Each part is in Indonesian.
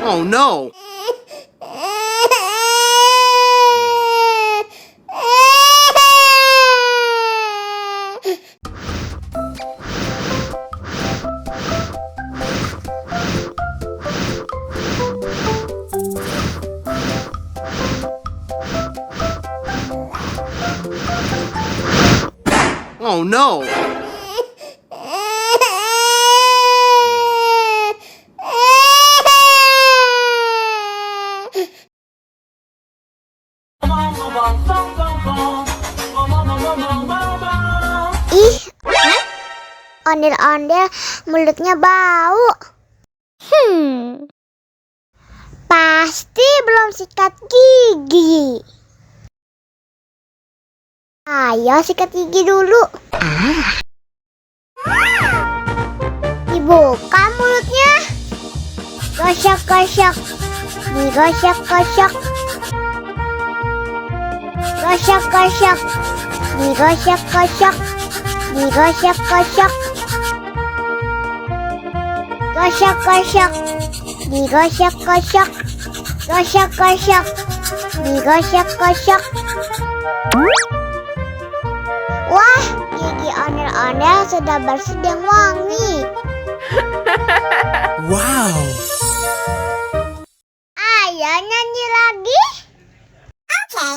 Oh no! Oh no! Ih, ondel-ondel mulutnya bau. Pasti belum sikat gigi. Ayo sikat gigi dulu. Dibuka mulutnya. Gosok-gosok. Digosok-gosok. Gosok-gosok. Digosok-gosok. Digosok-gosok. Gosok-gosok. Digosok-gosok. Gosok-gosok. Digosok-gosok. Wah, gigi ondel-ondel sudah bersih dan wangi. Wow! Ayo nyanyi lagi. Oke.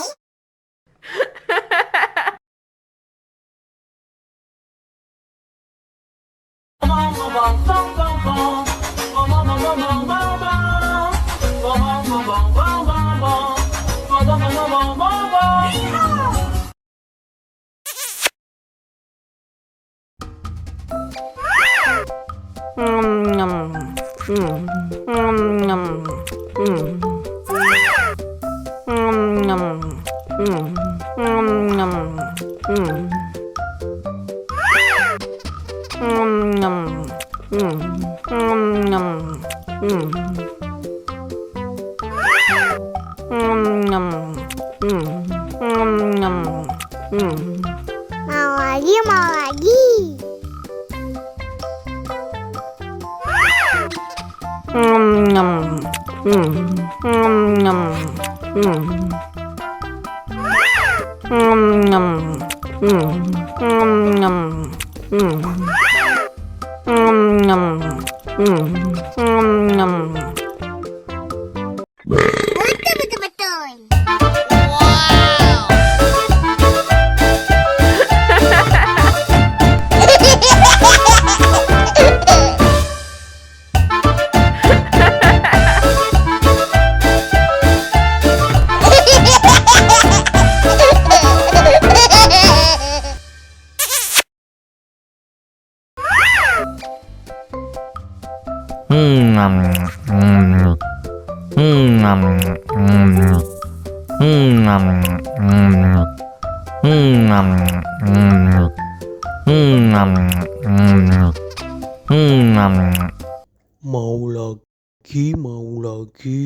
Mau lagi, mau lagi. Betul-betul. Mau lagi, mau lagi.